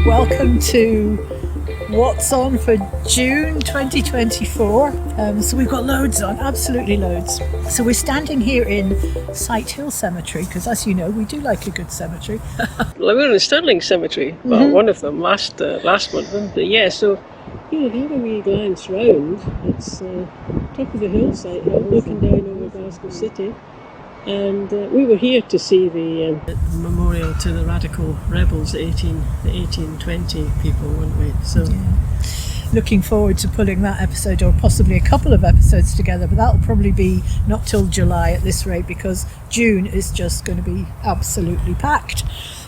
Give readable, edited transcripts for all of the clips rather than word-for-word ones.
Welcome to What's On for June 2024. So we've got loads on, absolutely loads. So we're standing here in Sight Hill Cemetery because, as you know, we do like a good cemetery. Well, we were in Stirling Cemetery, well, one of them last month. But yeah, so you know, have a wee glance round. It's top of the hillside, looking down over Glasgow City. And we were here to see the memorial to the radical rebels, the 1820 people, weren't we? So, yeah. Looking forward to pulling that episode, or possibly a couple of episodes together, but that'll probably be not till July at this rate, because June is just going to be absolutely packed.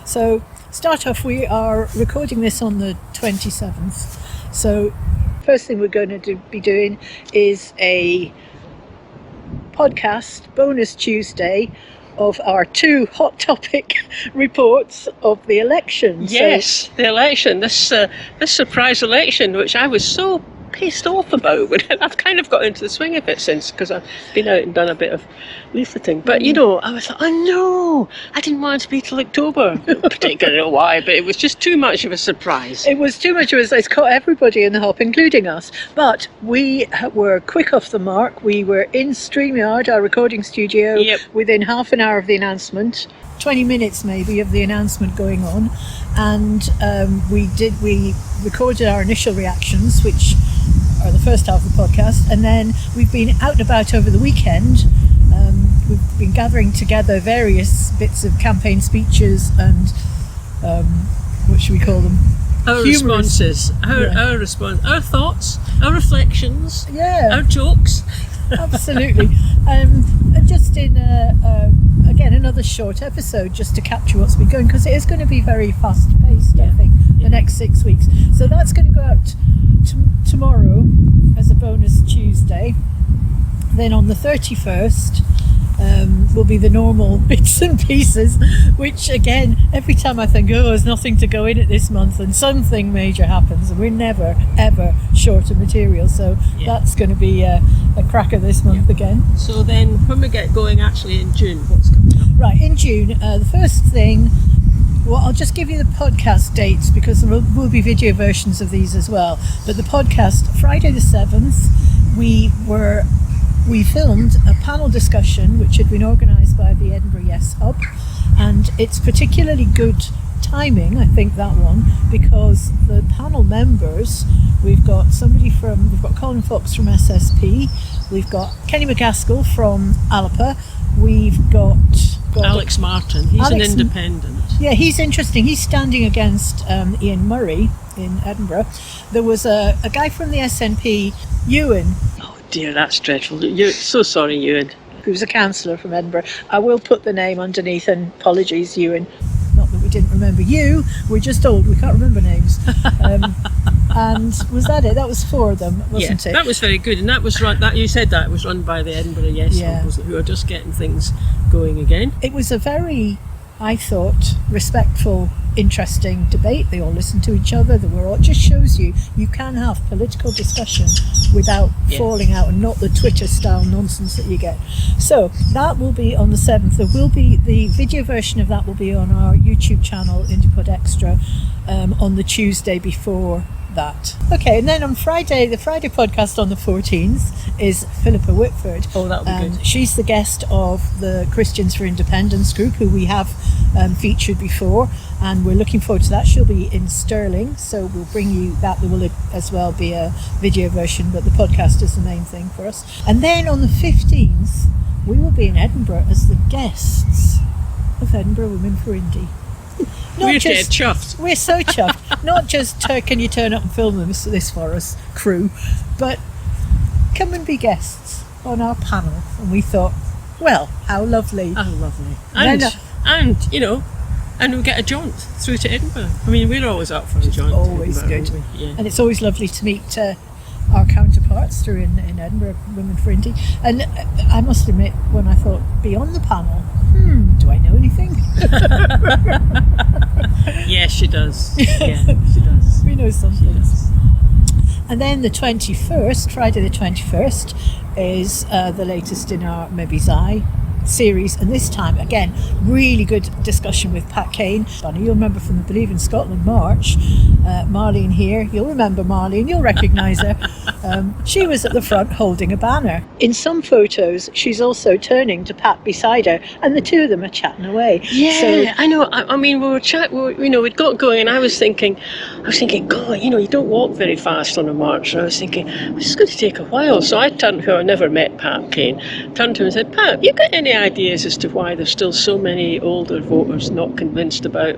So, start off, we are recording this on the 27th. So, first thing we're going to be doing is a podcast bonus Tuesday of our two hot topic reports of the election. Yes, the election, this surprise election, which I was so pissed off about. I've kind of got into the swing of it since, because I've been out and done a bit of leafleting. But you know, I was like, oh no, I didn't want it to be till October. Particularly, I don't know why, but it was just too much of a surprise. It was too much of a surprise. It's caught everybody in the hop, including us. But we were quick off the mark. We were in StreamYard, our recording studio, within half an hour of the announcement. 20 minutes maybe of the announcement going on, and we recorded our initial reactions, which are the first half of the podcast, and then we've been out and about over the weekend. We've been gathering together various bits of campaign speeches and what should we call them? Our responses, our response, our thoughts, our reflections, our jokes. Absolutely. And just in again, another short episode just to capture what's been going, because it is going to be very fast paced, I think, the next 6 weeks. So that's going to go out tomorrow as a bonus Tuesday. Then on the 31st will be the normal bits and pieces, which again, every time I think, there's nothing to go in it this month, and something major happens, and we're never ever short of material, so that's going to be a cracker this month again. So then when we get going actually in June, what's coming up? Right, in June, the first thing, well, I'll just give you the podcast dates, because there will be video versions of these as well. But the podcast, Friday the 7th, we filmed a panel discussion which had been organised by the Edinburgh Yes Hub, and it's particularly good timing, I think, that one, because the panel members, we've got Colin Fox from SSP, we've got Kenny McGaskill from Alapa, we've got Alex Martin, he's an independent. Yeah, he's interesting. He's standing against Ian Murray in Edinburgh. There was a guy from the SNP, Euan. Oh dear, that's dreadful. So sorry, Euan. He was a councillor from Edinburgh. I will put the name underneath, and apologies, Euan. Not that we didn't remember you. We're just old. We can't remember names. And was that it? That was 4 of them, wasn't it? That was very good, and that was run. That you said that it was run by the Edinburgh Yes Hub, wasn't it? Who are just getting things going again. It was a very, I thought, respectful, interesting debate. They all listened to each other. It just shows you can have political discussion without falling out, and not the Twitter style nonsense that you get. So that will be on the 7th. There will be the video version of that will be on our YouTube channel, Indypod Extra, on the Tuesday before that. Okay, and then on Friday, the Friday podcast on the 14th is Philippa Whitford. Oh, that'll be good. She's the guest of the Christians for Independence group, who we have featured before, and we're looking forward to that. She'll be in Stirling, so we'll bring you that. There will as well be a video version, but the podcast is the main thing for us. And then on the 15th, we will be in Edinburgh as the guests of Edinburgh Women for Indy. We're dead chuffed. We're so chuffed. Not just can you turn up and film this for us, crew, but come and be guests on our panel. And we thought, well, how lovely. How lovely. And you know, and we get a jaunt through to Edinburgh. I mean, we're always up for a jaunt. Always good. Yeah. And it's always lovely to meet our counterparts through in Edinburgh, Women for Indy. And I must admit, when I thought, be on the panel, do I know anything? Yes, she does. Yeah, she does. We know something. And then the 21st, Friday the 21st, is the latest in our Maybe Zai series, and this time again really good discussion with Pat Kane. You'll remember from the Believe in Scotland March, Marlene here, you'll remember Marlene, you'll recognise her. She was at the front holding a banner. In some photos she's also turning to Pat beside her, and the two of them are chatting away. I know. I mean, we'd got going, and I was thinking, God, you don't walk very fast on a march. And I was thinking, this is going to take a while. So I turned to her, I never met Pat Kane, turned to him and said, Pat, you got any ideas as to why there's still so many older voters not convinced about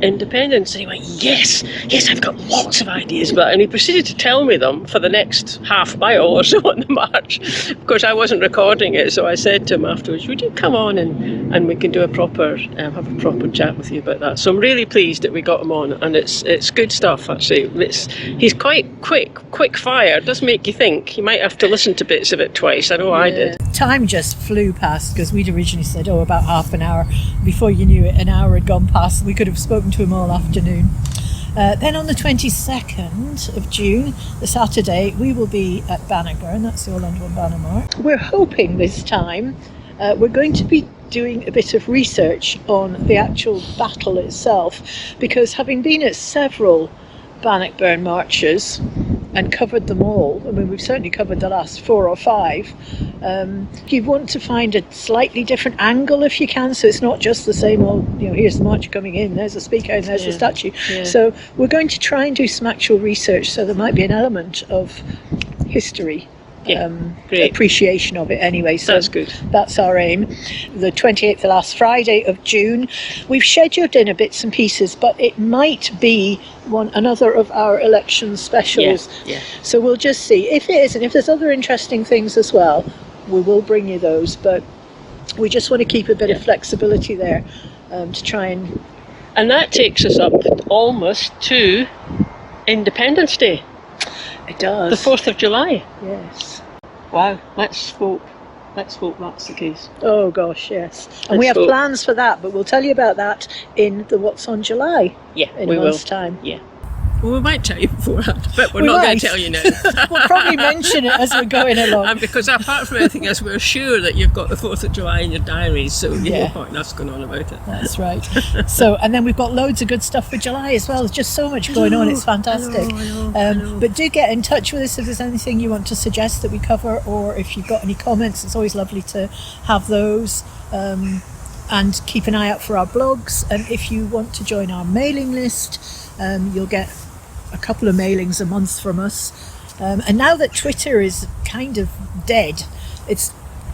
independence? And he went, yes, I've got lots of ideas about it. And he proceeded to tell me them for the next half mile or so on the march. Of course, I wasn't recording it, so I said to him afterwards, would you come on and we can do have a proper chat with you about that. So I'm really pleased that we got him on, and it's good stuff, actually. He's quite quick fire. It does make you think. You might have to listen to bits of it twice. I know I did. Time just flew past, because we'd originally said, about half an hour. Before you knew it, an hour had gone past. We could have spoken to him all afternoon. Then on the 22nd of June, the Saturday, we will be at Bannockburn. That's the All Under One Banner March. We're hoping this time we're going to be doing a bit of research on the actual battle itself, because having been at several Bannockburn marches and covered them all, I mean, we've certainly covered the last 4 or 5, you want to find a slightly different angle if you can, so it's not just the same old, here's the march coming in, there's the speaker and there's the statue. So we're going to try and do some actual research, so there might be an element of history. Appreciation of it anyway, so that's good. That's our aim. The 28th, the last Friday of June, we've scheduled in a bits and pieces, but it might be another of our election specials. So we'll just see. If it is, and if there's other interesting things as well, we will bring you those, but we just want to keep a bit of flexibility there to try and that takes us up almost to Independence Day. It does. The 4th of July. Yes. Wow. Let's hope that's the case. Oh gosh, yes. And we have plans for that, but we'll tell you about that in the What's on July. In a month's time. Yeah. Well, we might tell you beforehand, but we're not going to tell you now. We'll probably mention it as we're going along. And because apart from anything else, we're sure that you've got the 4th of July in your diaries, so no point in us going on about it. That's right. So, and then we've got loads of good stuff for July as well. There's just so much going on. It's fantastic. I know. But do get in touch with us if there's anything you want to suggest that we cover, or if you've got any comments. It's always lovely to have those. And keep an eye out for our blogs. And if you want to join our mailing list, you'll get a couple of mailings a month from us. And now that Twitter is kind of dead,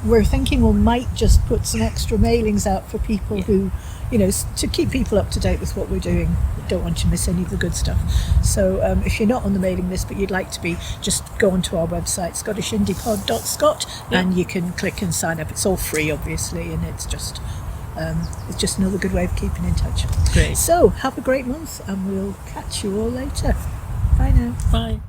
we're thinking we might just put some extra mailings out for people who, to keep people up to date with what we're doing. Don't want you to miss any of the good stuff. So if you're not on the mailing list but you'd like to be, just go onto our website, scottishindypod.scot, and you can click and sign up. It's all free, obviously, and it's just another good way of keeping in touch. Great. So have a great month, and we'll catch you all later. Bye now. Bye.